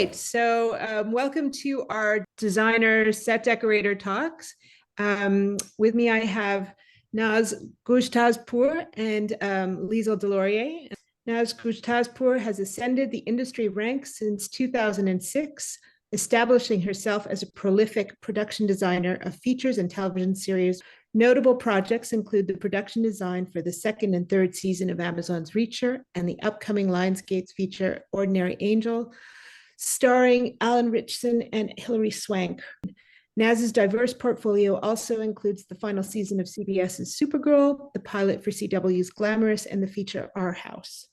right, so welcome to our designer set decorator talks. With me, I have Naz Goshtasbpour and Liesl Deslauriers. Naz Goshtasbpour has ascended the industry ranks since 2006, establishing herself as a prolific production designer of features and television series. Notable projects include the production design for the second and third season of Amazon's Reacher and the upcoming Lionsgate's feature Ordinary Angel, starring Alan Ritchson and Hilary Swank. Naz's diverse portfolio also includes the final season of CBS's Supergirl, the pilot for CW's Glamorous, and the feature Our House.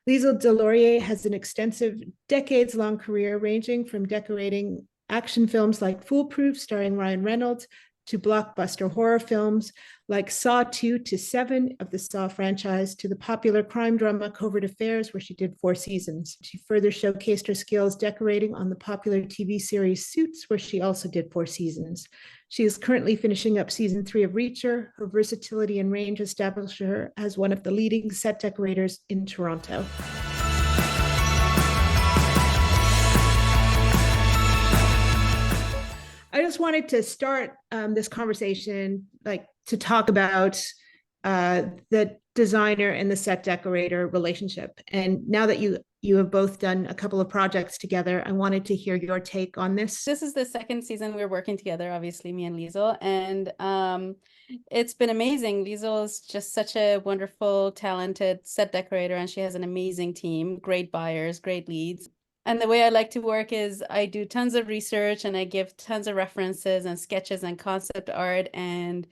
Liesl Deslauriers has an extensive, decades-long career ranging from decorating action films like Foolproof, starring Ryan Reynolds, to blockbuster horror films like Saw 2 to 7 of the Saw franchise, to the popular crime drama Covert Affairs, where she did 4 seasons. She further showcased her skills decorating on the popular TV series Suits, where she also did 4 seasons. She is currently finishing up season 3 of Reacher. Her versatility and range establish her as one of the leading set decorators in Toronto. I just wanted to start this conversation, to talk about the designer and the set decorator relationship. And now that you have both done a couple of projects together, I wanted to hear your take on this. This is the second season we're working together, obviously, me and Liesl, and it's been amazing. Liesl is just such a wonderful, talented set decorator, and she has an amazing team, great buyers, great leads. And the way I like to work is I do tons of research and I give tons of references and sketches and concept art, and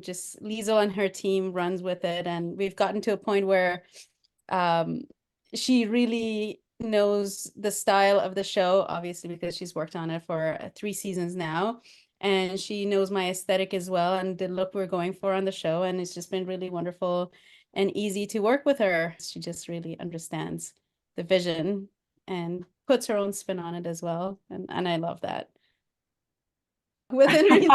just Liesl and her team runs with it. And we've gotten to a point where she really knows the style of the show, obviously, because she's worked on it for 3 seasons now. And she knows my aesthetic as well and the look we're going for on the show. And it's just been really wonderful and easy to work with her. She just really understands the vision and puts her own spin on it as well. And I love that. Within reason,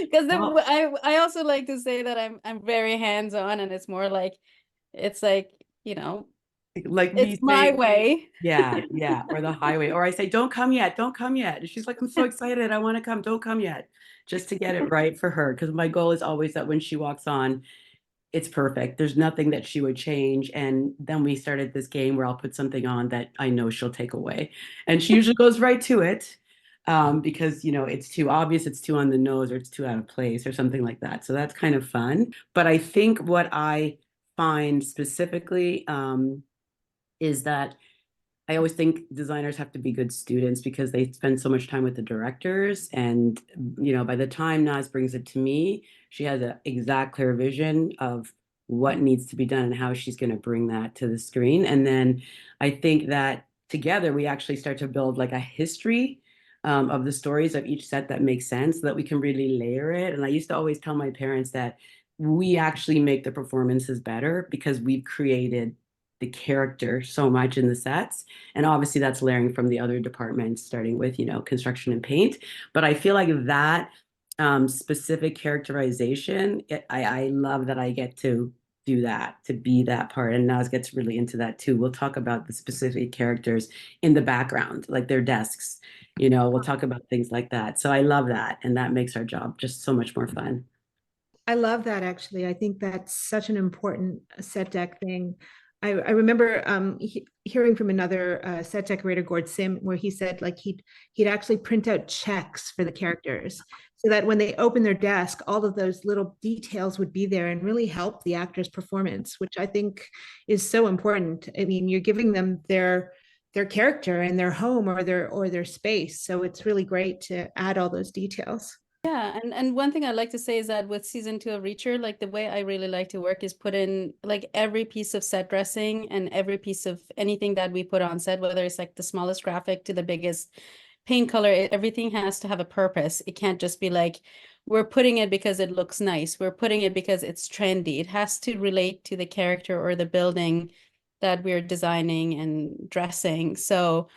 because I also like to say that I'm very hands-on, and it's more like, it's like, like it's my way. Yeah, or the highway. Or I say, don't come yet, don't come yet. And she's like, I'm so excited, I want to come, don't come yet, just to get it right for her. Because my goal is always that when she walks on, it's perfect. There's nothing that she would change. And then we started this game where I'll put something on that I know she'll take away. And she usually goes right to it, because, it's too obvious, it's too on the nose, or it's too out of place or something like that. So that's kind of fun. But I think what I find specifically is that I always think designers have to be good students because they spend so much time with the directors. And, by the time Naz brings it to me, she has an exact clear vision of what needs to be done and how she's going to bring that to the screen. And then I think that together we actually start to build like a history of the stories of each set that makes sense, so that we can really layer it. And I used to always tell my parents that we actually make the performances better because we've created the character so much in the sets. And obviously that's layering from the other departments, starting with, construction and paint. But I feel like that specific characterization, I love that I get to do that, to be that part. And Naz gets really into that too. We'll talk about the specific characters in the background, like their desks, we'll talk about things like that. So I love that. And that makes our job just so much more fun. I love that, actually. I think that's such an important set deck thing. I remember hearing from another set decorator, Gord Sim, where he said he'd actually print out checks for the characters so that when they open their desk, all of those little details would be there and really help the actor's performance, which I think is so important. I mean, you're giving them their character and their home or their space. So it's really great to add all those details. Yeah, and one thing I'd like to say is that with season 2 of Reacher, like the way I really like to work is put in like every piece of set dressing and every piece of anything that we put on set, whether it's like the smallest graphic to the biggest paint color, everything has to have a purpose. It can't just be like, we're putting it because it looks nice. We're putting it because it's trendy. It has to relate to the character or the building that we're designing and dressing. So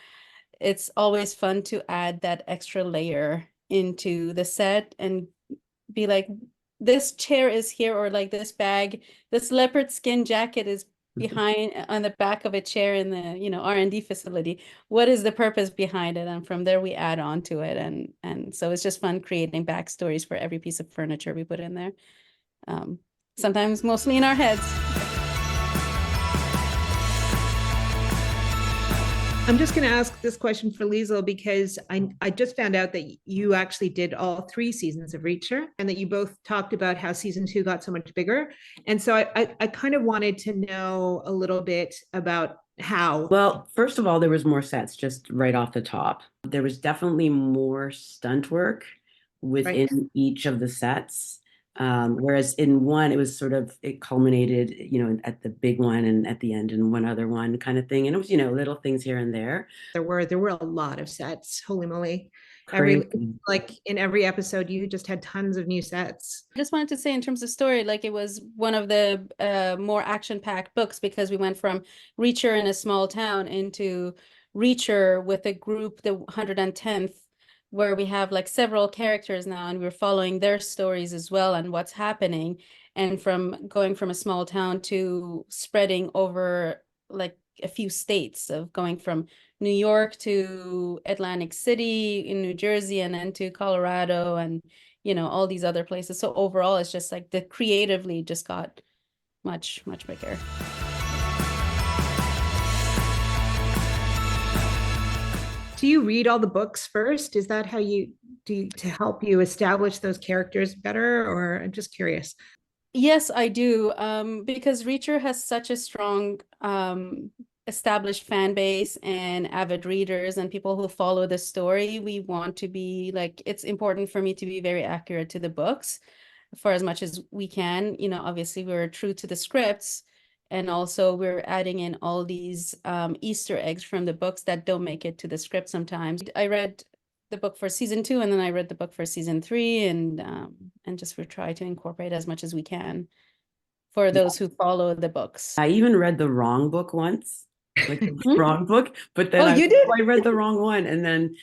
it's always fun to add that extra layer into the set and be like, this chair is here, or like this bag, this leopard skin jacket is behind on the back of a chair in the, you know, R&D facility. What is the purpose behind it? And from there we add on to it. And so it's just fun creating backstories for every piece of furniture we put in there. Sometimes mostly in our heads. I'm just going to ask this question for Liesl because I just found out that you actually did all 3 seasons of Reacher and that you both talked about how season 2 got so much bigger. And so I kind of wanted to know a little bit about how. Well, first of all, there was more sets just right off the top. There was definitely more stunt work within each of the sets. Whereas in one, it was sort of, it culminated, you know, at the big one and at the end in one other one kind of thing. And it was, you know, little things here and there. There were a lot of sets. Holy moly. Crazy. Like in every episode, you just had tons of new sets. I just wanted to say in terms of story, like it was one of the more action-packed books because we went from Reacher in a small town into Reacher with a group, the 110th, where we have like several characters now and we're following their stories as well and what's happening. And from going from a small town to spreading over like a few states, of going from New York to Atlantic City in New Jersey and then to Colorado and, you know, all these other places. So overall, it's just like the creatively just got much, much bigger. Do you read all the books first? Is that how you do to help you establish those characters better? Or I'm just curious. Yes, I do. Because Reacher has such a strong established fan base and avid readers and people who follow the story. We want to be like, it's important for me to be very accurate to the books for as much as we can. You know, obviously we're true to the scripts. And also we're adding in all these Easter eggs from the books that don't make it to the script sometimes. I read the book for season 2 and then I read the book for season 3 and just we try to incorporate as much as we can for those who follow the books. I even read the wrong book once, like the wrong book, but then you did? I read the wrong one. And then,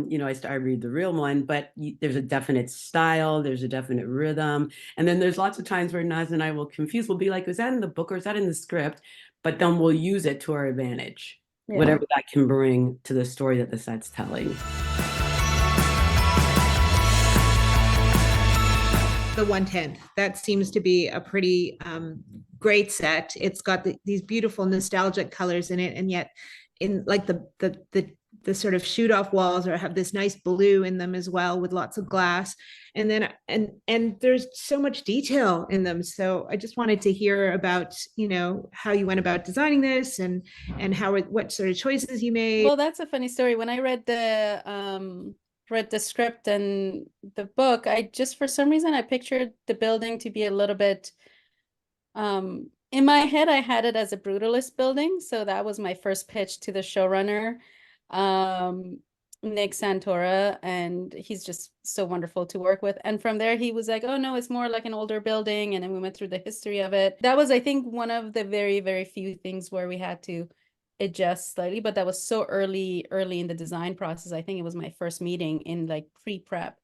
you know, I read the real one, but there's a definite style, there's a definite rhythm. And then there's lots of times where Naz and I will confuse, we'll be like, is that in the book or is that in the script? But then we'll use it to our advantage, whatever that can bring to the story that the set's telling. The 110th, that seems to be a pretty great set. It's got these beautiful nostalgic colors in it, and yet in like the sort of shoot off walls or have this nice blue in them as well with lots of glass, and then and there's so much detail in them. So I just wanted to hear about, you know, how you went about designing this and how what sort of choices you made. Well, that's a funny story. When I read the script and the book, I just, for some reason, I pictured the building to be a little bit, in my head, I had it as a brutalist building. So that was my first pitch to the showrunner, Nick Santora, and he's just so wonderful to work with. And from there, he was like, oh no, it's more like an older building. And then we went through the history of it. That was, I think, one of the very, very few things where we had to adjust slightly, but that was so early in the design process. I think it was my first meeting in like pre-prep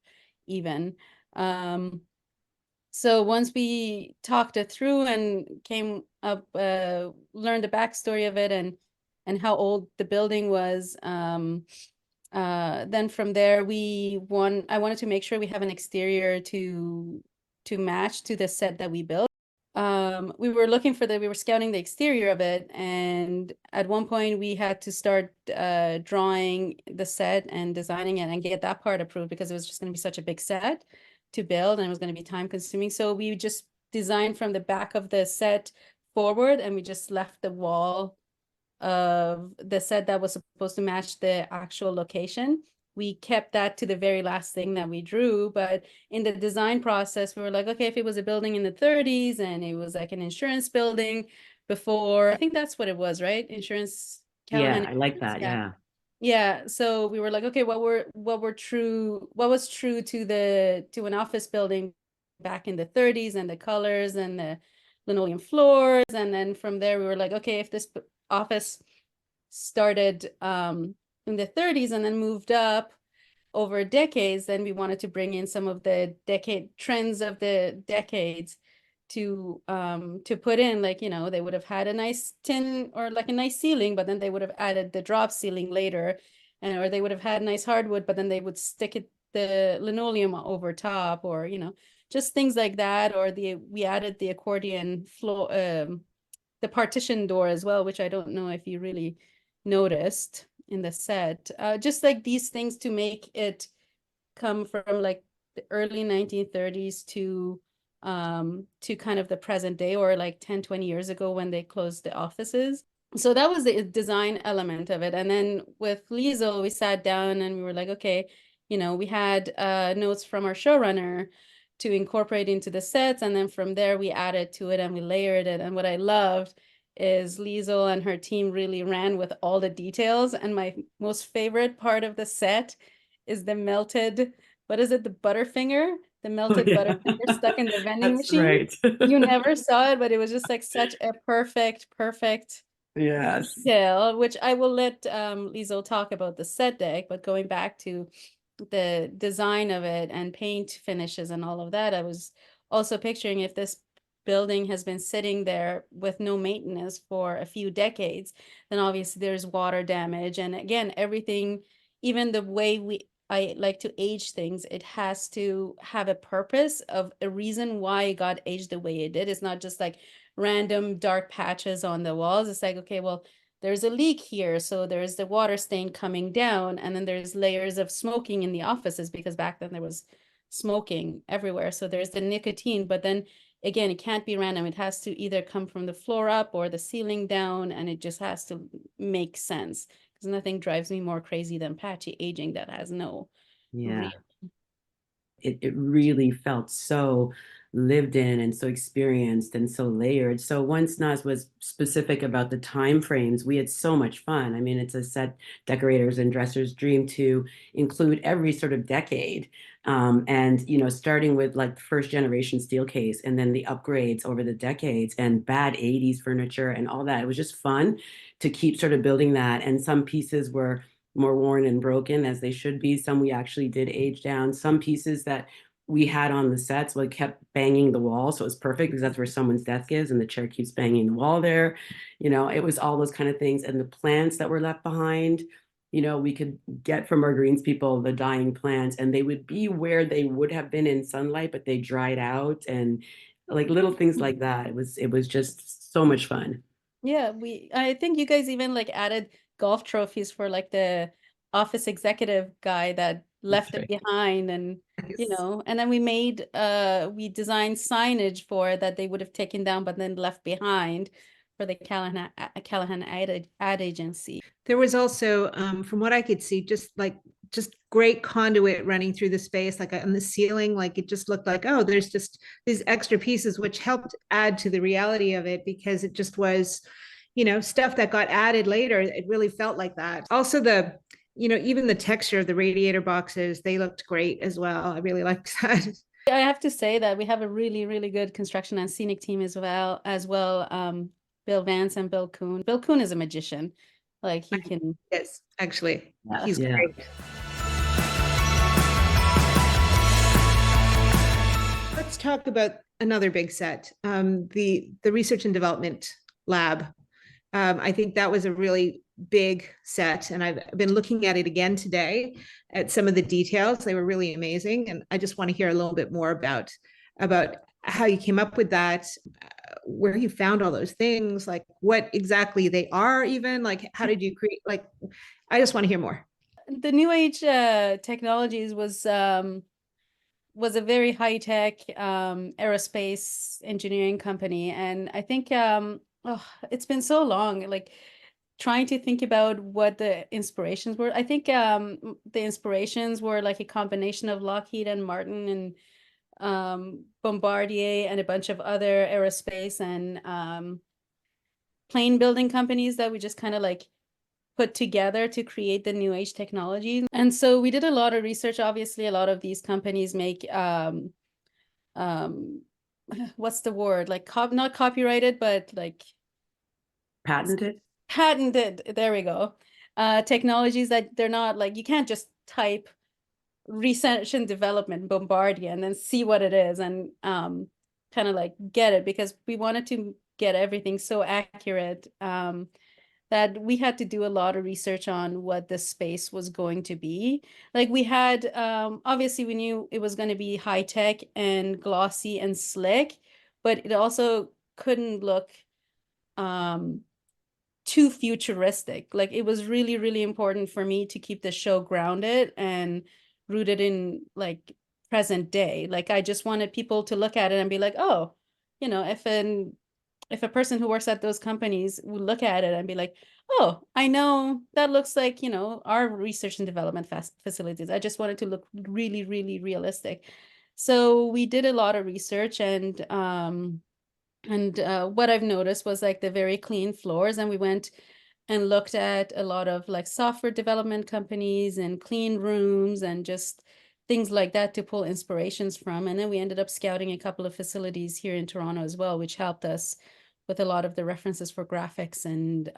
even. So once we talked it through and came up, learned the backstory of it and how old the building was, then from there I wanted to make sure we have an exterior to match to the set that we built. We were scouting the exterior of it, and at one point we had to start drawing the set and designing it and get that part approved because it was just going to be such a big set to build and it was going to be time consuming. So we just designed from the back of the set forward, and we just left the wall of the set that was supposed to match the actual location. We kept that to the very last thing that we drew, but in the design process, we were like, okay, if it was a building in the 30s and it was like an insurance building before, I think that's what it was, right? Insurance. Yeah, I like that. Yeah. So we were like, okay, what was true to an office building back in the 30s and the colors and the linoleum floors. And then from there, we were like, okay, if this office started in the 30s and then moved up over decades, then we wanted to bring in some of the trends of the decades to put in, like, you know, they would have had a nice tin or like a nice ceiling, but then they would have added the drop ceiling later, and or they would have had nice hardwood, but then they would stick it the linoleum over top, or, you know, just things like that. Or we added the accordion floor, the partition door as well, which I don't know if you really noticed in the set. Just like these things to make it come from like the early 1930s to kind of the present day, or like 10-20 years ago when they closed the offices. So that was the design element of it. And then with Liesl, we sat down and we were like, okay, you know, we had notes from our showrunner to incorporate into the sets, and then from there we added to it and we layered it. And what I loved is Liesl and her team really ran with all the details. And my most favorite part of the set is the melted, what is it, the Butterfinger? The melted Butterfinger stuck in the vending That's machine. right. You never saw it, but it was just like such a perfect Yes. detail, which I will let Liesl talk about the set deck. But going back to the design of it and paint finishes and all of that, I was also picturing if this building has been sitting there with no maintenance for a few decades, then obviously there's water damage. And again, everything, even the way I like to age things, it has to have a purpose, of a reason why it got aged the way it did. It's not just like random dark patches on the walls. It's like, okay, well, there's a leak here, so there's the water stain coming down, and then there's layers of smoking in the offices, because back then there was smoking everywhere. So there's the nicotine, but then again, it can't be random. It has to either come from the floor up or the ceiling down, and it just has to make sense, because nothing drives me more crazy than patchy aging that has no Yeah. It really felt so lived in and so experienced and so layered. So once Naz was specific about the time frames, we had so much fun. I mean, it's a set decorators and dressers dream to include every sort of decade. And, you know, starting with like first generation steel case, and then the upgrades over the decades, and bad 80s furniture and all that. It was just fun to keep sort of building that. And some pieces were more worn and broken, as they should be. Some we actually did age down. Some pieces that we had on the sets, we kept banging the wall. So it was perfect, because that's where someone's desk is, and the chair keeps banging the wall there. You know, it was all those kind of things. And the plants that were left behind, you know, we could get from our greens people the dying plants, and they would be where they would have been in sunlight, but they dried out, and like little things like that. It was just so much fun. Yeah, I think you guys even like added golf trophies for like the office executive guy that left it behind, and you know, and then we designed signage for that they would have taken down but then left behind for the Callahan ad agency. There was also, from what I could see, just great conduit running through the space, like on the ceiling. Like it just looked like, oh, there's just these extra pieces, which helped add to the reality of it, because it just was, you know, stuff that got added later. It really felt like that. Also, you know, even the texture of the radiator boxes, they looked great as well. I really liked that. I have to say that we have a really, really good construction and scenic team as well. Bill Vance and Bill Kuhn. Bill Kuhn is a magician. Like he can. Yes, actually, he's Yeah. great. Let's talk about another big set, the research and development lab. I think that was a really big set, and I've been looking at it again today at some of the details. They were really amazing, and I just want to hear a little bit more about how you came up with that, where you found all those things, like what exactly they are, even like how did you create, like I just want to hear more. The New Age technologies was a very high-tech aerospace engineering company, and I think it's been so long, like trying to think about what the inspirations were. I think the inspirations were like a combination of Lougheed and Martin and Bombardier and a bunch of other aerospace and plane building companies that we just kind of like put together to create the new age technology. And so we did a lot of research. Obviously, a lot of these companies make what's the word, like not copyrighted, but like Patented. There we go. Technologies that they're not like, you can't just type research and development Bombardier and then see what it is. And kind of like get it, because we wanted to get everything so accurate that we had to do a lot of research on what the space was going to be. Like we had, obviously we knew it was going to be high tech and glossy and slick, but it also couldn't look too futuristic. Like it was really, really important for me to keep the show grounded and rooted in like present day. Like I just wanted people to look at it and be like, oh, you know, if a person who works at those companies would look at it and be like, oh, I know that looks like, you know, our research and development facilities. I just wanted to look really, really realistic. So we did a lot of research, and what I've noticed was like the very clean floors, and we went and looked at a lot of like software development companies and clean rooms and just things like that to pull inspirations from. And then we ended up scouting a couple of facilities here in Toronto as well, which helped us with a lot of the references for graphics and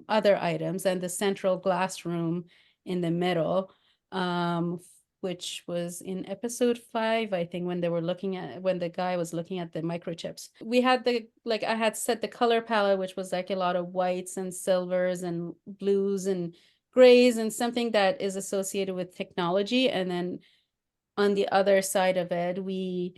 other items. And the central glass room in the middle, which was in episode 5, I think, when the guy was looking at the microchips. We had I had set the color palette, which was like a lot of whites and silvers and blues and grays, and something that is associated with technology. And then on the other side of it, we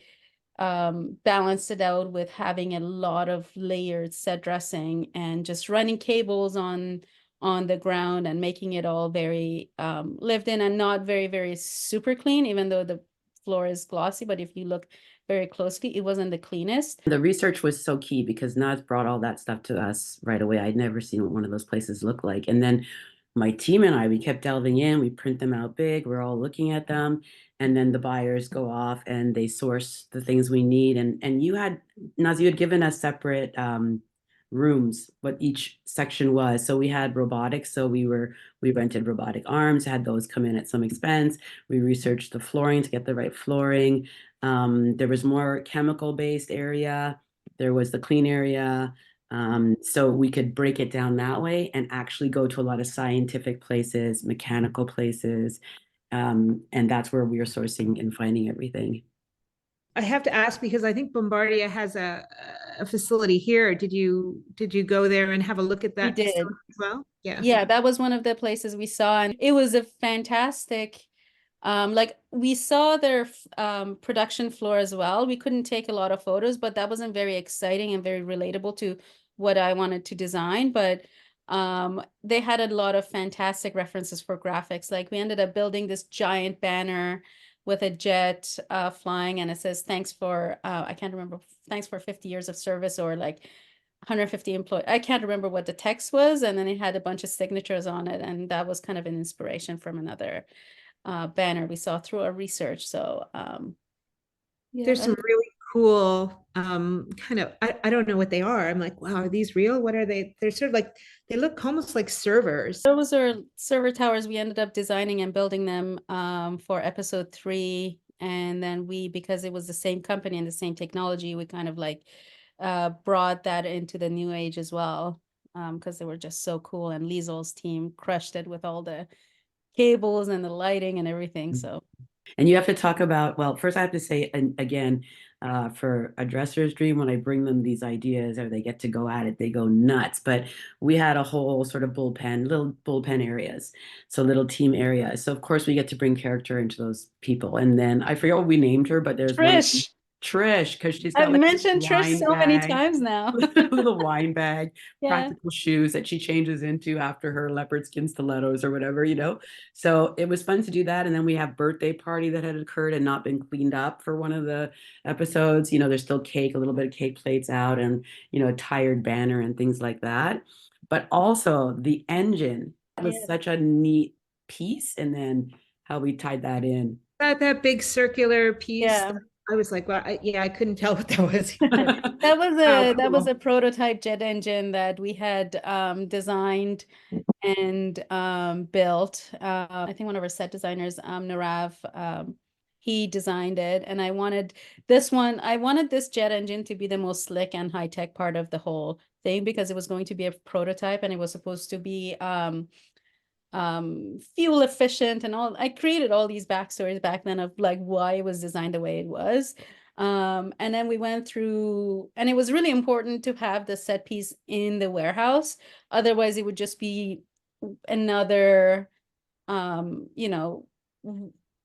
balanced it out with having a lot of layered set dressing and just running cables on the ground and making it all very lived in and not very, very super clean, even though the floor is glossy. But if you look very closely, it wasn't the cleanest. The research was so key because Naz brought all that stuff to us right away. I'd never seen what one of those places looked like. And then my team and I, we kept delving in, we print them out big, we're all looking at them. And then the buyers go off and they source the things we need. And you had, Naz, you had given us separate rooms, what each section was. So we had robotics. So we rented robotic arms, had those come in at some expense. We researched the flooring to get the right flooring. There was more chemical-based area. There was the clean area. So we could break it down that way and actually go to a lot of scientific places, mechanical places. And that's where we are sourcing and finding everything. I have to ask because I think Bombardier has a facility here. Did you go there and have a look at that We did. facility as well? Yeah. Yeah, that was one of the places we saw, and it was a fantastic. Like we saw their production floor as well. We couldn't take a lot of photos, but that wasn't very exciting and very relatable to what I wanted to design. But they had a lot of fantastic references for graphics. Like we ended up building this giant banner with a jet flying, and it says thanks for I can't remember, thanks for 50 years of service, or like 150 employees. I can't remember what the text was, and then it had a bunch of signatures on it, and that was kind of an inspiration from another banner we saw through our research. So yeah, There's some really cool kind of I don't know what they are. I'm like, wow, are these real? What are they? They're sort of like, they look almost like servers. those are server towers. We ended up designing and building them for episode 3, and then because it was the same company and the same technology, we kind of like brought that into the new age as well, because they were just so cool, and Liesl's team crushed it with all the cables and the lighting and everything. So and you have to talk about, well, first I have to say, and again, for a dresser's dream, when I bring them these ideas or they get to go at it, they go nuts. But we had a whole sort of little bullpen areas, so little team areas. So of course we get to bring character into those people. And then I forget what we named her, but there's Trish, because she's got I've like mentioned Trish so many times now. little wine bag, Yeah. practical shoes that she changes into after her leopard skin stilettos or whatever, So it was fun to do that. And then we have birthday party that had occurred and not been cleaned up for one of the episodes. There's still cake, a little bit of cake plates out, and a tired banner and things like that. But also the engine was such a neat piece, and then how we tied that in. That big circular piece. Yeah. I was like, well, I couldn't tell what that was. That was a prototype jet engine that we had designed and built. I think one of our set designers, Narav, he designed it, and I wanted this jet engine to be the most slick and high tech part of the whole thing, because it was going to be a prototype and it was supposed to be fuel efficient and all. I created all these backstories back then of like why it was designed the way it was. And then we went through, and it was really important to have the set piece in the warehouse. Otherwise, it would just be another, you know,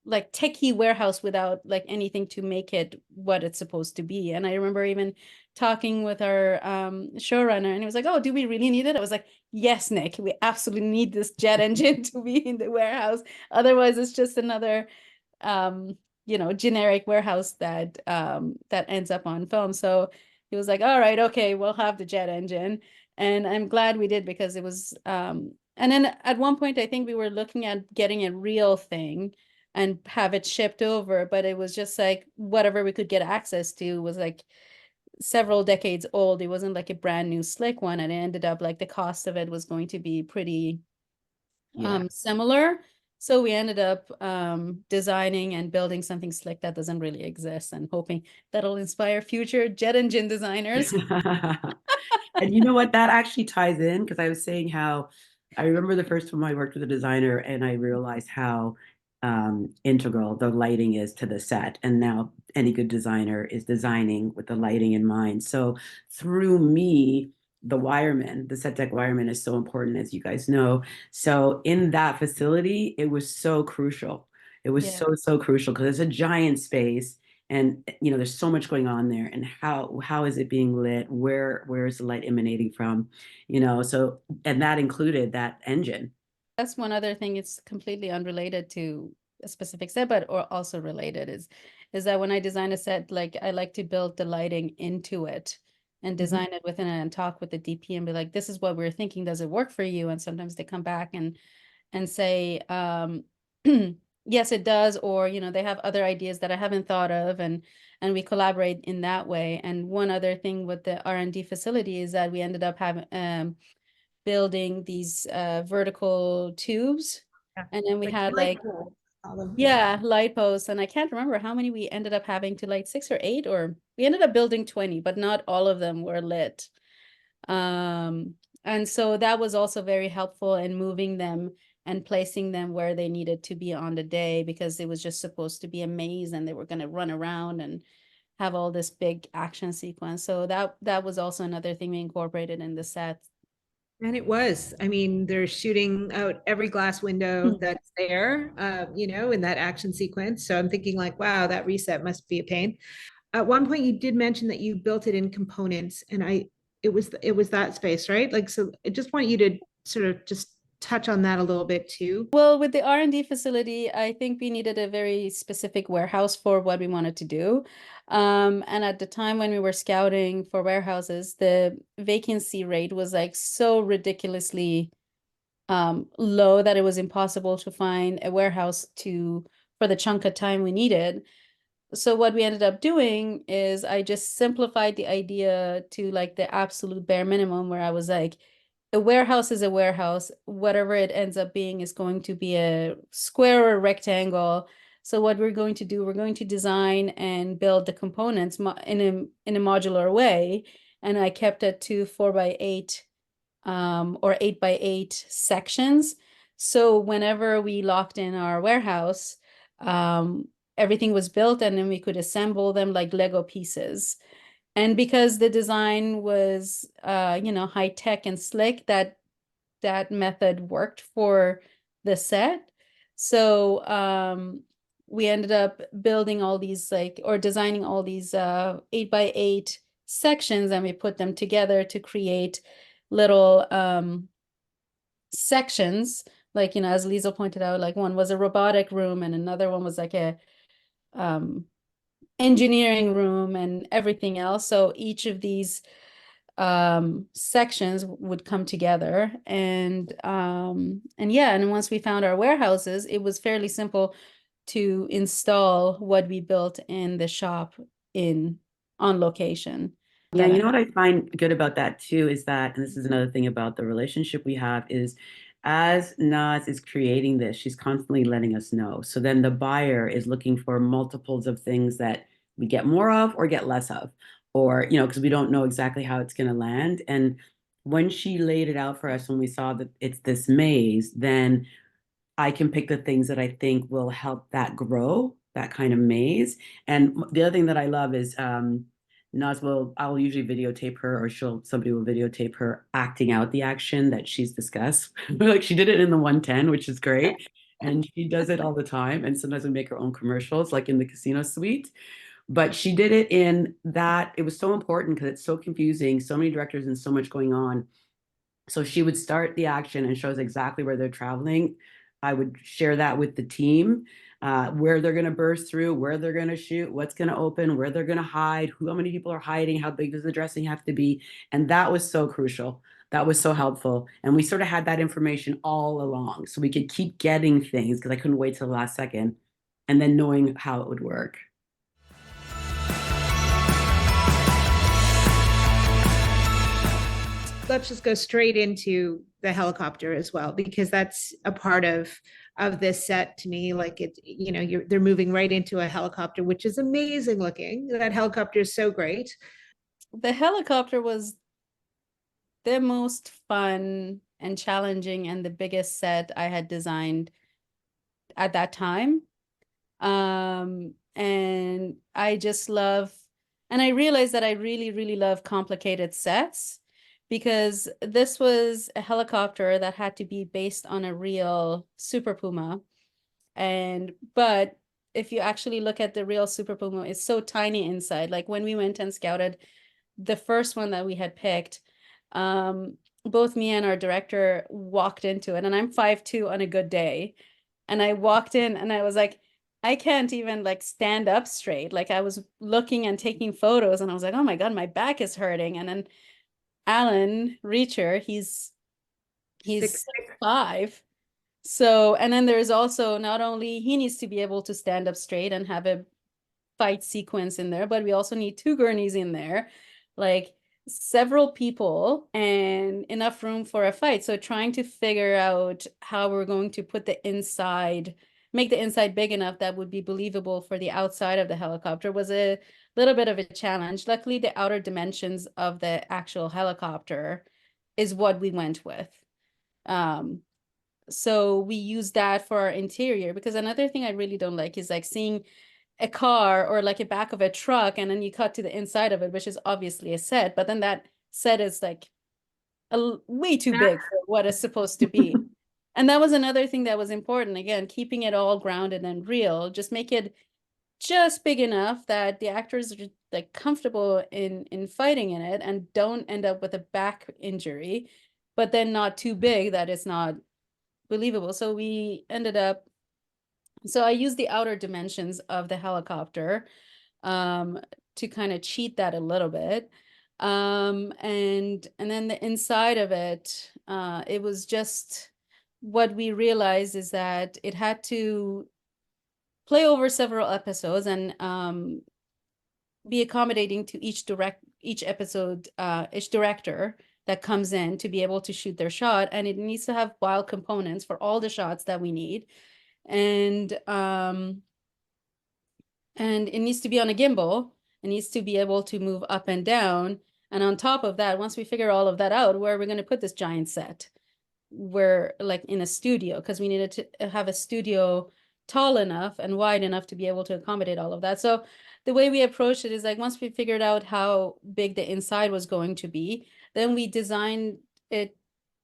like techie warehouse without like anything to make it what it's supposed to be. And I remember even talking with our showrunner, and he was like, "Oh, do we really need it?" I was like, "Yes, Nick, we absolutely need this jet engine to be in the warehouse. Otherwise, it's just another you know, generic warehouse that that ends up on film." So he was like, "All right, okay, we'll have the jet engine." And I'm glad we did, because it was and then at one point I think we were looking at getting a real thing and have it shipped over, but it was just like whatever we could get access to was like several decades old. It wasn't like a brand new slick one, and it ended up like the cost of it was going to be pretty similar. So we ended up designing and building something slick that doesn't really exist, and hoping that'll inspire future jet engine designers. And you know what? That actually ties in, because I was saying how I remember the first time I worked with a designer and I realized how integral the lighting is to the set. And now any good designer is designing with the lighting in mind. So through me, the wireman, the set deck wireman is so important, as you guys know. So in that facility, it was so crucial. It was so crucial, because it's a giant space, and you know there's so much going on there, and how is it being lit, where is the light emanating from, you know, so, and that included that engine. That's one other thing. It's completely unrelated to a specific set, but or also related is that when I design a set, like I like to build the lighting into it and design it within it and talk with the DP and be like, "This is what we're thinking. Does it work for you?" And sometimes they come back and say, "Yes, it does," or you know, they have other ideas that I haven't thought of, and we collaborate in that way. And one other thing with the R&D facility is that we ended up having building these vertical tubes, and then we had like light posts, and I can't remember how many we ended up having to light, 6 or 8, or we ended up building 20, but not all of them were lit. And so that was also very helpful in moving them and placing them where they needed to be on the day, because it was just supposed to be a maze and they were going to run around and have all this big action sequence. So that was also another thing we incorporated in the set. And it was, I mean, they're shooting out every glass window that's there, you know, in that action sequence. So I'm thinking like, wow, that reset must be a pain. At one point you did mention that you built it in components, and it was that space, right? Like, so I just want you to sort of just touch on that a little bit too. Well, with the R&D facility, I think we needed a very specific warehouse for what we wanted to do. And at the time when we were scouting for warehouses, the vacancy rate was like so ridiculously low that it was impossible to find a warehouse for the chunk of time we needed. So what we ended up doing is I just simplified the idea to like the absolute bare minimum, where I was like, a warehouse is a warehouse. Whatever it ends up being is going to be a square or a rectangle. So what we're going to do, we're going to design and build the components in a modular way. And I kept it to 4x8 or 8x8 sections. So whenever we locked in our warehouse, everything was built, and then we could assemble them like Lego pieces. And because the design was, you know, high tech and slick, that method worked for the set. So we ended up building all these or designing all these 8x8 sections, and we put them together to create little sections. Like, you know, as Liesl pointed out, like one was a robotic room and another one was like a engineering room and everything else. So each of these sections would come together, and yeah, and once we found our warehouses, it was fairly simple to install what we built in the shop on location. Yeah, you know what I find good about that too is that, and this is another thing about the relationship we have, is as Naz is creating this, she's constantly letting us know. So then the buyer is looking for multiples of things that we get more of or get less of, or, you know, because we don't know exactly how it's going to land. And when she laid it out for us, when we saw that it's this maze, then I can pick the things that I think will help that grow, that kind of maze. And the other thing that I love is I'll usually videotape her, or somebody will videotape her acting out the action that she's discussed. Like she did it in the 110, which is great. And she does it all the time. And sometimes we make her own commercials, like in the casino suite. But she did it in that, it was so important because it's so confusing, so many directors and so much going on. So she would start the action and shows exactly where they're traveling. I would share that with the team, where they're going to burst through, where they're going to shoot, what's going to open, where they're going to hide, how many people are hiding, how big does the dressing have to be. And that was so crucial. That was so helpful. And we sort of had that information all along. So we could keep getting things because I couldn't wait till the last second, and then knowing how it would work. Let's just go straight into the helicopter as well, because that's a part of this set to me. Like it, you know, they're moving right into a helicopter, which is amazing looking. That helicopter is so great. The helicopter was the most fun and challenging and the biggest set I had designed at that time. And I just love, and I realized that I really, really love complicated sets, because this was a helicopter that had to be based on a real Super Puma. But if you actually look at the real Super Puma, it's so tiny inside. Like when we went and scouted the first one that we had picked, both me and our director walked into it, and I'm 5'2" on a good day. And I walked in and I was like, I can't even like stand up straight. Like I was looking and taking photos and I was like, oh my God, my back is hurting. And then Alan Reacher, he's 6'5". So, and then there's also, not only he needs to be able to stand up straight and have a fight sequence in there, but we also need 2 gurneys in there, like several people and enough room for a fight. So trying to figure out how we're going to put the inside, make the inside big enough that would be believable for the outside of the helicopter was a little bit of a challenge. Luckily, the outer dimensions of the actual helicopter is what we went with. So we use that for our interior, because another thing I really don't like is like seeing a car or like a back of a truck and then you cut to the inside of it, which is obviously a set, but then that set is like way too big for what it's supposed to be. And that was another thing that was important. Again, keeping it all grounded and real, just make it just big enough that the actors are like comfortable in fighting in it and don't end up with a back injury, but then not too big that it's not believable. So we ended up, so I used the outer dimensions of the helicopter to kind of cheat that a little bit. And then the inside of it, it was just, what we realized is that it had to play over several episodes and be accommodating to each episode, each director that comes in to be able to shoot their shot. And it needs to have wild components for all the shots that we need. And it needs to be on a gimbal. It needs to be able to move up and down. And on top of that, once we figure all of that out, where are we going to put this giant set? We're like in a studio, because we needed to have a studio tall enough and wide enough to be able to accommodate all of that. So the way we approached it is like, once we figured out how big the inside was going to be, then we designed it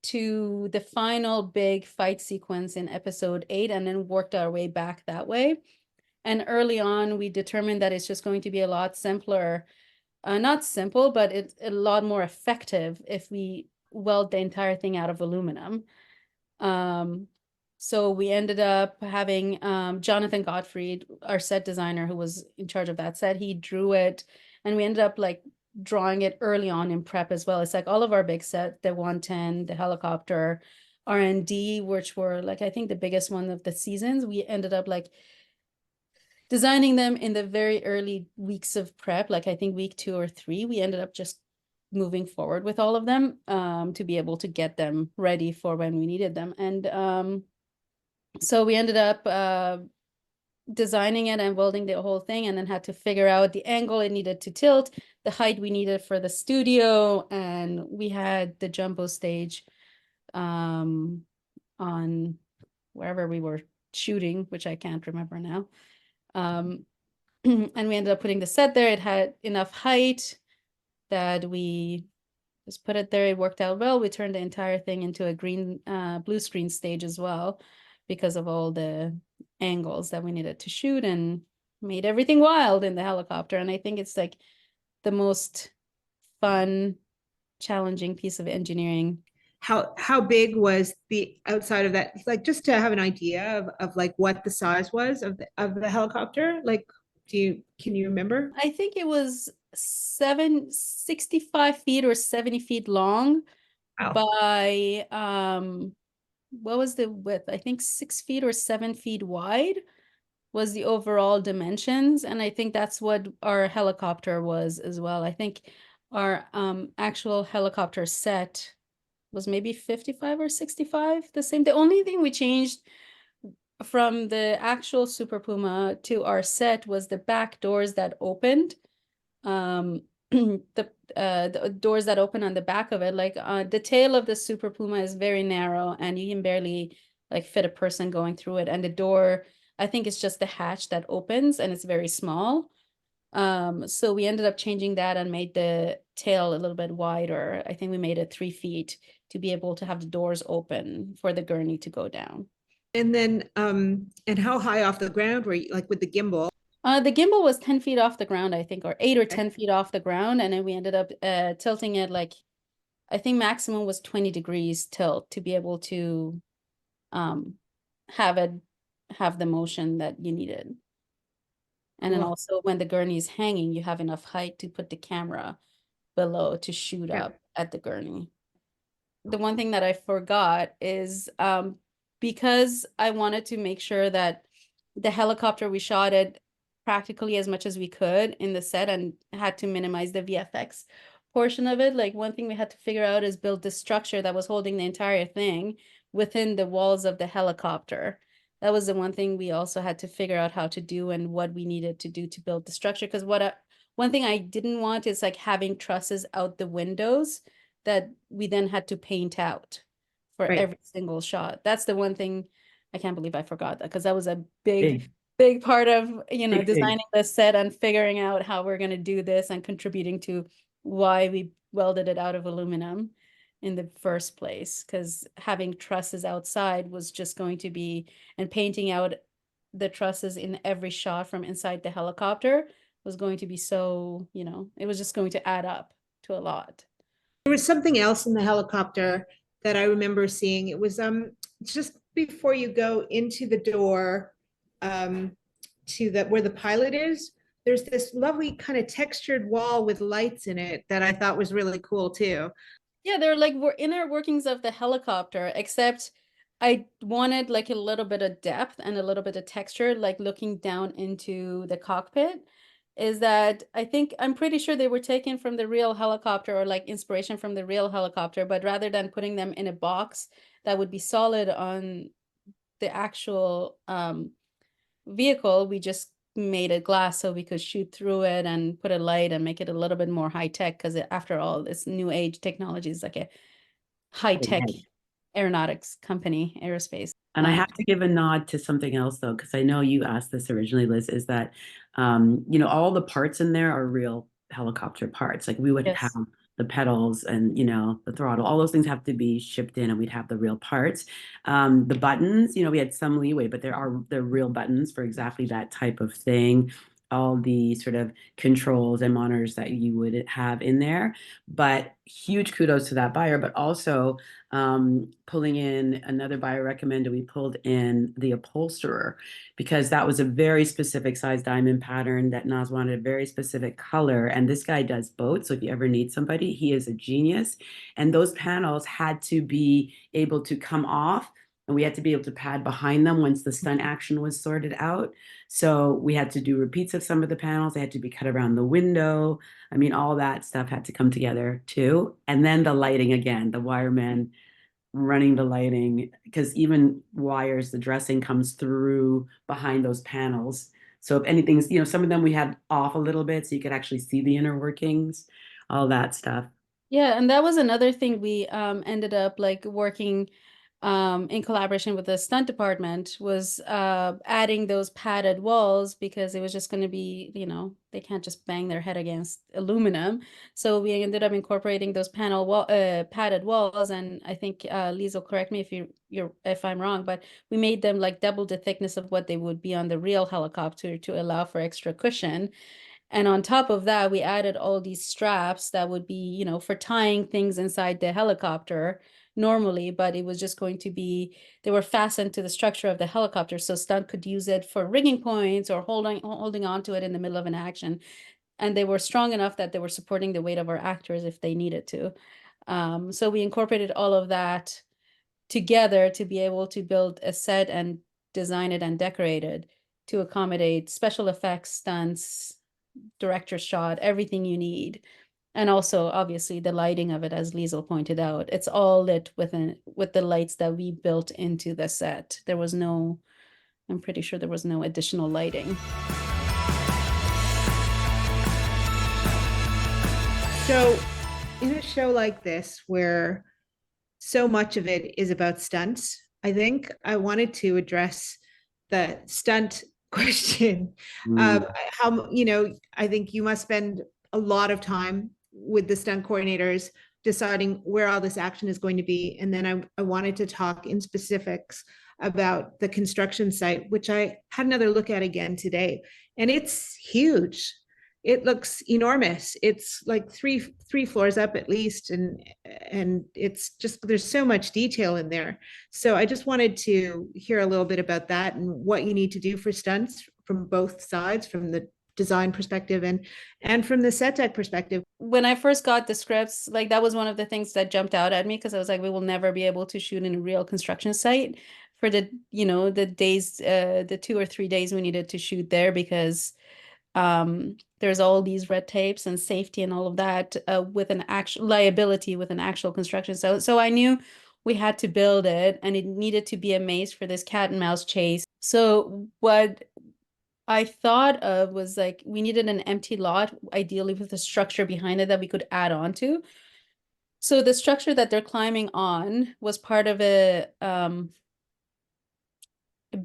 to the final big fight sequence in episode 8 and then worked our way back that way. And early on, we determined that it's just going to be a lot simpler, not simple, but it's a lot more effective if we weld the entire thing out of aluminum. So we ended up having Jonathan Gottfried, our set designer, who was in charge of that set. He drew it, and we ended up like drawing it early on in prep as well. It's like all of our big set, the 110, the helicopter, R&D, which were like, I think the biggest one of the seasons, we ended up like designing them in the very early weeks of prep. Like I think week 2 or 3, we ended up just moving forward with all of them to be able to get them ready for when we needed them. And so we ended up designing it and welding the whole thing, and then had to figure out the angle it needed to tilt, the height we needed for the studio. And we had the jumbo stage on wherever we were shooting, which I can't remember now. And we ended up putting the set there. It had enough height that we just put it there. It worked out well. We turned the entire thing into a blue screen stage as well, because of all the angles that we needed to shoot, and made everything wild in the helicopter. And I think it's like the most fun, challenging piece of engineering. How big was the outside of that? Like, just to have an idea of like what the size was of the helicopter. Like, can you remember? I think it was 65 feet or 70 feet long Wow. by what was the width? I think 6 feet or 7 feet wide was the overall dimensions. And I think that's what our helicopter was as well. I think our actual helicopter set was maybe 55 or 65, the same. The only thing we changed from the actual Super Puma to our set was the back doors that opened. The doors that open on the back of it, like the tail of the Super Puma is very narrow, and you can barely like fit a person going through it. And the door, I think it's just the hatch that opens, and it's very small. So we ended up changing that and made the tail a little bit wider. I think we made it 3 feet to be able to have the doors open for the gurney to go down. And then, and how high off the ground were you, like with the gimbal? The gimbal was 10 feet off the ground, I think, or 8 or 10 feet off the ground. And then we ended up tilting it like, I think maximum was 20 degrees tilt to be able to have the motion that you needed. And then Cool. also when the gurney is hanging, you have enough height to put the camera below to shoot Yeah. up at the gurney. The one thing that I forgot is because I wanted to make sure that the helicopter, we shot it practically as much as we could in the set and had to minimize the VFX portion of it. Like, one thing we had to figure out is build the structure that was holding the entire thing within the walls of the helicopter. That was the one thing we also had to figure out how to do and what we needed to do to build the structure. Because one thing I didn't want is like having trusses out the windows that we then had to paint out for Right. every single shot. That's the one thing I can't believe I forgot that, because that was a big part of, designing the set and figuring out how we're going to do this and contributing to why we welded it out of aluminum in the first place, because having trusses outside was just going to be, and painting out the trusses in every shot from inside the helicopter was going to be so, it was just going to add up to a lot. There was something else in the helicopter that I remember seeing. It was just before you go into the door to where the pilot is. There's this lovely kind of textured wall with lights in it that I thought was really cool too. Yeah, they're like inner workings of the helicopter, except I wanted like a little bit of depth and a little bit of texture, like looking down into the cockpit. Is that I'm pretty sure they were taken from the real helicopter, or like inspiration from the real helicopter, but rather than putting them in a box that would be solid on the actual vehicle, we just made it glass so we could shoot through it and put a light and make it a little bit more high tech, because after all, this new age technology is like a high tech aeronautics company, aerospace. And I have to give a nod to something else though, because I know you asked this originally, Liz, is that all the parts in there are real helicopter parts. Like we would Yes. have the pedals and the throttle, all those things have to be shipped in, and we'd have the real parts. The buttons, we had some leeway, but they're real buttons for exactly that type of thing. All the sort of controls and monitors that you would have in there. But huge kudos to that buyer, but also pulling in another buyer recommended, we pulled in the upholsterer, because that was a very specific size diamond pattern that Naz wanted, a very specific color. And this guy does boats. So if you ever need somebody, he is a genius. And those panels had to be able to come off, and we had to be able to pad behind them once the stunt action was sorted out. So we had to do repeats of some of the panels. They had to be cut around the window. I mean, all that stuff had to come together too. And then the lighting again, the wireman running the lighting, because even wires, the dressing comes through behind those panels. So if anything's, some of them we had off a little bit so you could actually see the inner workings, all that stuff. Yeah, and that was another thing we ended up like working in collaboration with the stunt department, was adding those padded walls, because it was just going to be, you know, they can't just bang their head against aluminum. So we ended up incorporating those padded walls, and I think Liesl, correct me if I'm wrong, but we made them like double the thickness of what they would be on the real helicopter to allow for extra cushion. And on top of that, we added all these straps that would be, you know, for tying things inside the helicopter normally, but it was just going to be, they were fastened to the structure of the helicopter, so stunt could use it for rigging points or holding on to it in the middle of an action. And they were strong enough that they were supporting the weight of our actors if they needed to. So we incorporated all of that together to be able to build a set and design it and decorate it to accommodate special effects, stunts, director shot, everything you need. And also, obviously, the lighting of it, as Liesl pointed out, it's all lit with the lights that we built into the set. There was no, I'm pretty sure there was no additional lighting. So in a show like this, where so much of it is about stunts, I think I wanted to address the stunt question. How, you know, I think you must spend a lot of time with the stunt coordinators deciding where all this action is going to be. And then I wanted to talk in specifics about the construction site, which I had another look at again today. And it's huge. It looks enormous. It's like three floors up at least, and it's just, there's so much detail in there. So I just wanted to hear a little bit about that and what you need to do for stunts from both sides, from the design perspective and from the set deck perspective. When I first got the scripts, like that was one of the things that jumped out at me, because I was like, we will never be able to shoot in a real construction site for the, you know, the days, the 2 or 3 days we needed to shoot there, because there's all these red tapes and safety and all of that with an actual liability with an actual construction. So I knew we had to build it, and it needed to be a maze for this cat and mouse chase. So what I thought of was like, we needed an empty lot, ideally with a structure behind it that we could add on to. So the structure that they're climbing on was part of a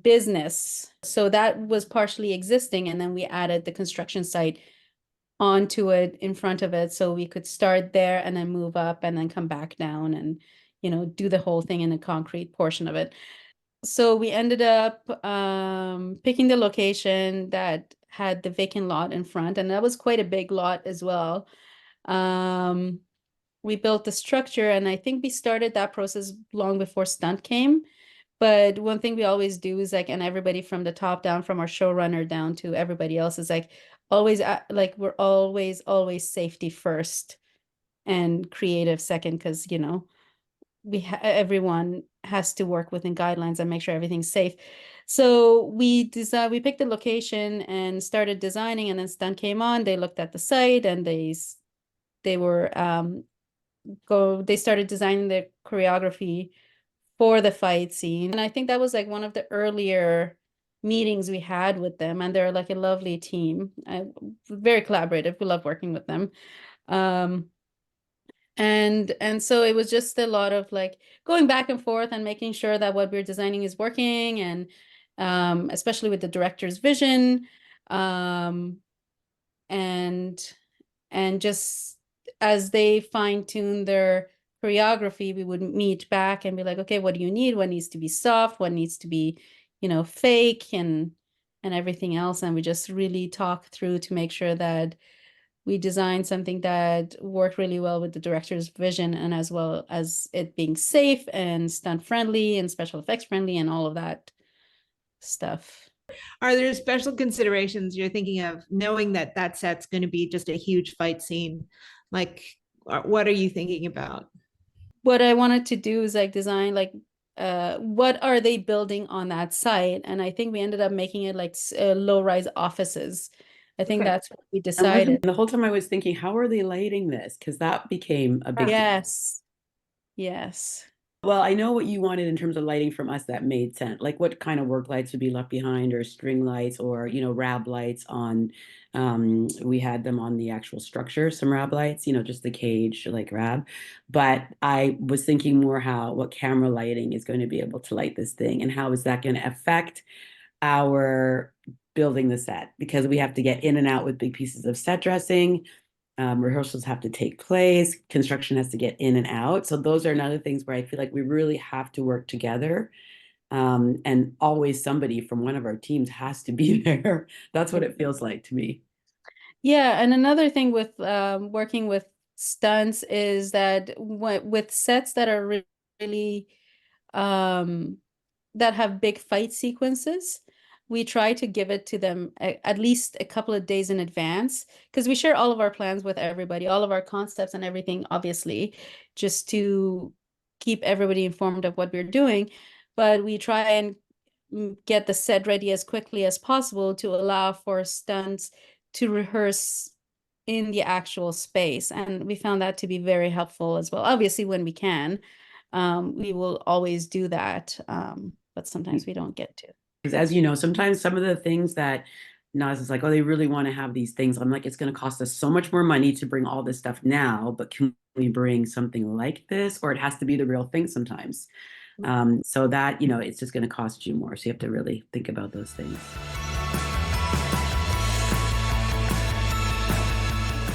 business. So that was partially existing, and then we added the construction site onto it in front of it, so we could start there and then move up and then come back down and, you know, do the whole thing in a concrete portion of it. So we ended up picking the location that had the vacant lot in front, and that was quite a big lot as well. We built the structure, and I think we started that process long before stunt came. But one thing we always do is like, and everybody from the top down, from our showrunner down to everybody else, is like always like we're always safety first and creative second, because, you know, everyone has to work within guidelines and make sure everything's safe. So we picked the location and started designing, and then stunt came on. They looked at the site, and they started designing the choreography for the fight scene. And I think that was like one of the earlier meetings we had with them, and they're like a lovely team, very collaborative. We love working with them. And so it was just a lot of like going back and forth and making sure that what we're designing is working, and especially with the director's vision, and just as they fine-tune their choreography, we would meet back and be like, okay, what do you need? What needs to be soft? What needs to be, you know, fake, and everything else. And we just really talk through to make sure that we designed something that worked really well with the director's vision, and as well as it being safe and stunt friendly and special effects friendly and all of that stuff. Are there special considerations you're thinking of, knowing that that set's going to be just a huge fight scene? Like, what are you thinking about? What I wanted to do is like design like what are they building on that site? And I think we ended up making it like low-rise offices. I think that's what we decided. The whole time I was thinking, how are they lighting this? Because that became a big Yes. Yes. Well, I know what you wanted in terms of lighting from us that made sense. Like what kind of work lights would be left behind or string lights or, rab lights on, we had them on the actual structure, some rab lights, just the cage like rab. But I was thinking more what camera lighting is going to be able to light this thing and how is that going to affect our building the set because we have to get in and out with big pieces of set dressing. Rehearsals have to take place, construction has to get in and out. So those are another things where I feel like we really have to work together. And always somebody from one of our teams has to be there. That's what it feels like to me. Yeah, and another thing with working with stunts is that with sets that are really that have big fight sequences, we try to give it to them at least a couple of days in advance because we share all of our plans with everybody, all of our concepts and everything, obviously, just to keep everybody informed of what we're doing. But we try and get the set ready as quickly as possible to allow for stunts to rehearse in the actual space. And we found that to be very helpful as well. Obviously, when we can, we will always do that. But sometimes we don't get to. Because as you know, sometimes some of the things that Naz is like, oh, they really want to have these things. I'm like, it's going to cost us so much more money to bring all this stuff now, but can we bring something like this? Or it has to be the real thing sometimes. So that, it's just going to cost you more. So you have to really think about those things.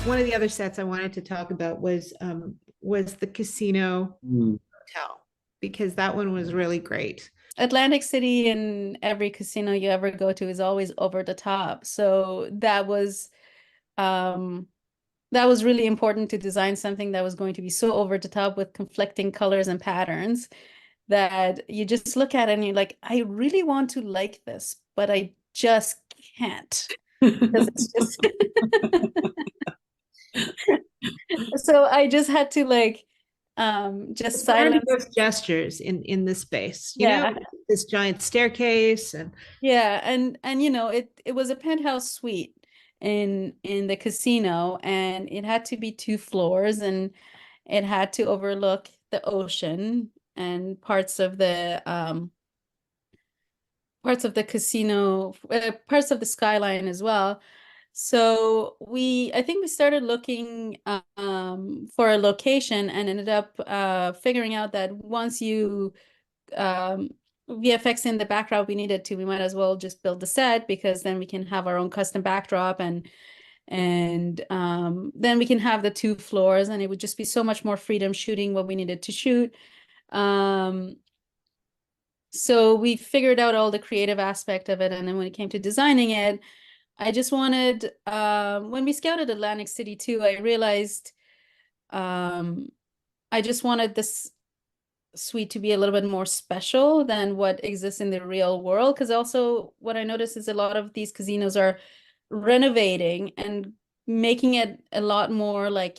One of the other sets I wanted to talk about was the casino hotel, because that one was really great. Atlantic City and every casino you ever go to is always over the top. So that was really important to design something that was going to be so over the top with conflicting colors and patterns that you just look at it and you're like, I really want to like this, but I just can't. Because it's just so I just had to just silence those gestures in the space, yeah, this giant staircase and yeah, and it was a penthouse suite in the casino, and it had to be 2 floors, and it had to overlook the ocean and parts of the casino, parts of the skyline as well. So I think we started looking for a location and ended up figuring out that once you VFX in the backdrop we needed to, we might as well just build the set because then we can have our own custom backdrop and then we can have the 2 floors and it would just be so much more freedom shooting what we needed to shoot. So we figured out all the creative aspect of it, and then when it came to designing it, I just wanted, when we scouted Atlantic City too, I realized I just wanted this suite to be a little bit more special than what exists in the real world. Because also what I noticed is a lot of these casinos are renovating and making it a lot more like,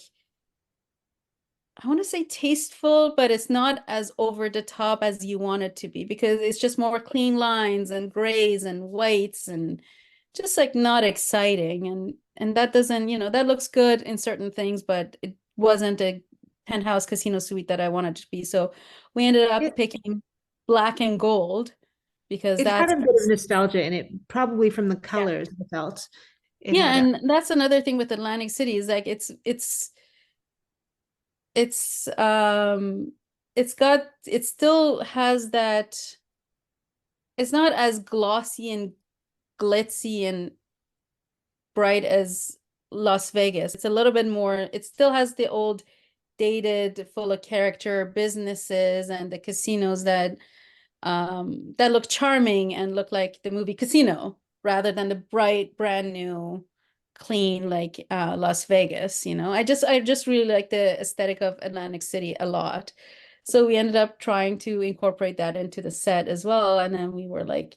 I want to say tasteful, but it's not as over the top as you want it to be because it's just more clean lines and grays and whites and just like not exciting. And that doesn't, that looks good in certain things, but it wasn't a penthouse casino suite that I wanted to be. So we ended up picking black and gold because it that's had a bit of nostalgia in it, probably from the colors. I felt and that's another thing with Atlantic City is like it still has that, it's not as glossy and glitzy and bright as Las Vegas. It's a little bit more, it still has the old dated full of character businesses and the casinos that look charming and look like the movie Casino rather than the bright brand new clean like Las Vegas. I just really like the aesthetic of Atlantic City a lot. So we ended up trying to incorporate that into the set as well. And then we were like,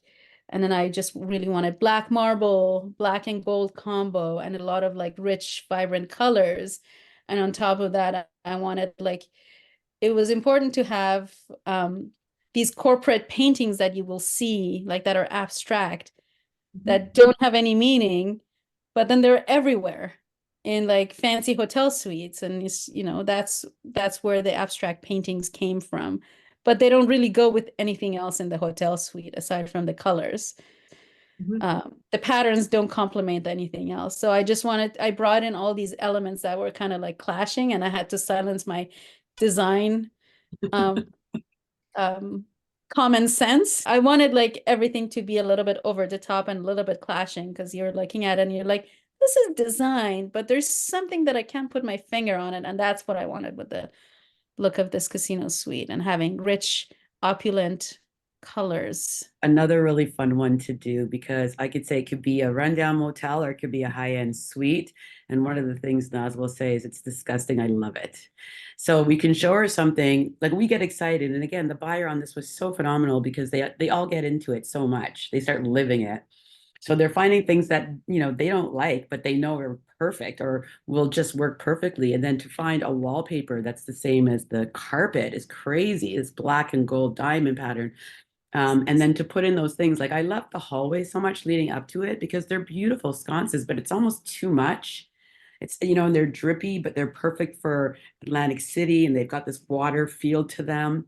and then I just really wanted black marble, black and gold combo, and a lot of like rich, vibrant colors. And on top of that, I wanted it was important to have these corporate paintings that you will see, like that are abstract, that don't have any meaning, but then they're everywhere in like fancy hotel suites. And it's, that's where the abstract paintings came from. but they don't really go with anything else in the hotel suite aside from the colors. The patterns don't complement anything else. So I brought in all these elements that were kind of like clashing, and I had to silence my design common sense. I wanted like everything to be a little bit over the top and a little bit clashing, because you're looking at it and you're like, this is design, but there's something that I can't put my finger on it. And that's what I wanted with the look of this casino suite, and having rich, opulent colors. Another really fun one to do, because I could say it could be a rundown motel or it could be a high-end suite. And one of the things Naz will say is, it's disgusting, I love it. So we can show her something, like we get excited. And again, the buyer on this was so phenomenal, because they all get into it so much. They start living it. So they're finding things that, you know, they don't like, but they know are perfect or will just work perfectly. And then to find a wallpaper that's the same as the carpet is crazy. It's black and gold diamond pattern. And then to put in those things, like I love the hallway so much leading up to it, because they're beautiful sconces, but it's almost too much. It's, you know, and they're drippy, but they're perfect for Atlantic City, and they've got this water feel to them.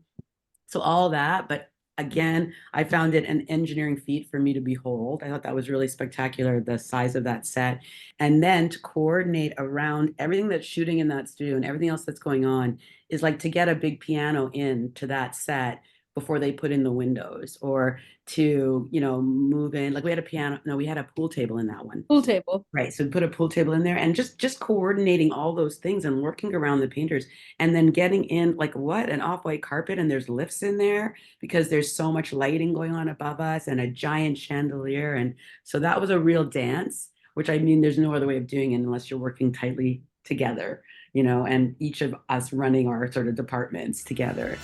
So all that, but again, I found it an engineering feat for me to behold. I thought that was really spectacular, the size of that set. And then to coordinate around everything that's shooting in that studio and everything else that's going on is like to get a big piano into that set before they put in the windows, or to, you know, move in. Like we had a piano, no, we had a pool table in that one. Pool table. Right. So put a pool table in there, and just coordinating all those things and working around the painters, and then getting in like what an off-white carpet, and there's lifts in there because there's so much lighting going on above us, and a giant chandelier. And so that was a real dance, which I mean, there's no other way of doing it unless you're working tightly together, you know, and each of us running our sort of departments together.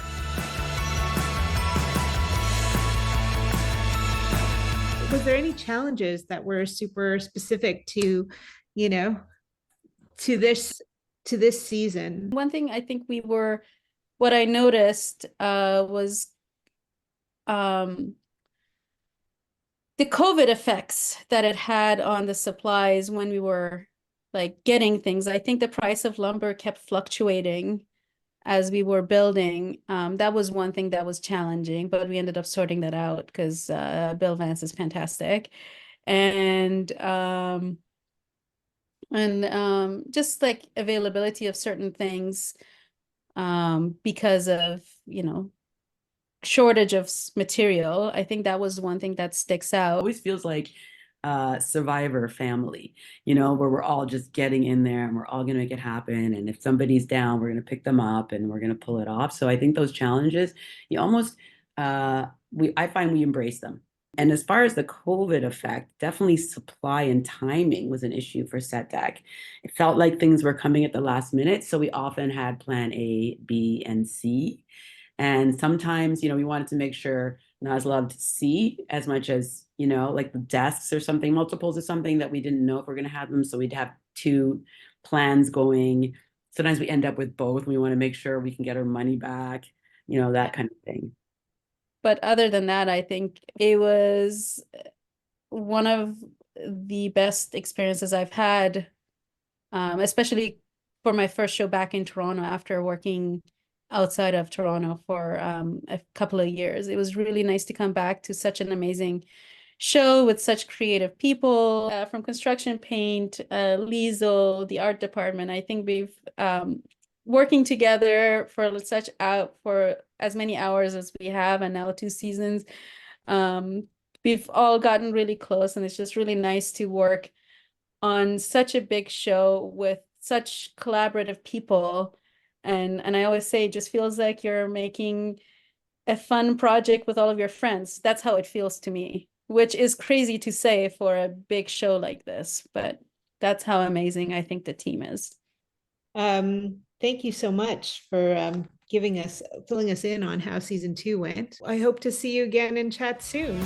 Was there any challenges that were super specific to, you know, to this season? One thing I think what I noticed was the COVID effects that it had on the supplies when we were like getting things. I think the price of lumber kept fluctuating as we were building. That was one thing that was challenging, but we ended up sorting that out because Bill Vance is fantastic. And just like availability of certain things because of, you know, shortage of material. I think that was one thing that sticks out. It always feels like Survivor family, you know, where we're all just getting in there and we're all going to make it happen. And if somebody's down, we're going to pick them up and we're going to pull it off. So I think those challenges, you almost, I find we embrace them. And as far as the COVID effect, definitely supply and timing was an issue for Set Deck. It felt like things were coming at the last minute. So we often had plan A, B, and C. And sometimes, you know, we wanted to make sure Naz loved C as much as, you know, like the desks or something, multiples of something that we didn't know if we're going to have them. So we'd have two plans going. Sometimes we end up with both. And we want to make sure we can get our money back, you know, that kind of thing. But other than that, I think it was one of the best experiences I've had, especially for my first show back in Toronto after working outside of Toronto for a couple of years. It was really nice to come back to such an amazing show with such creative people from construction paint, Liesl, the art department. I think we've working together for as many hours as we have, and now 2 seasons. We've all gotten really close, and it's just really nice to work on such a big show with such collaborative people. And I always say it just feels like you're making a fun project with all of your friends. That's how it feels to me, which is crazy to say for a big show like this, but that's how amazing I think the team is. Thank you so much for filling us in on how season 2 went. I hope to see you again and chat soon.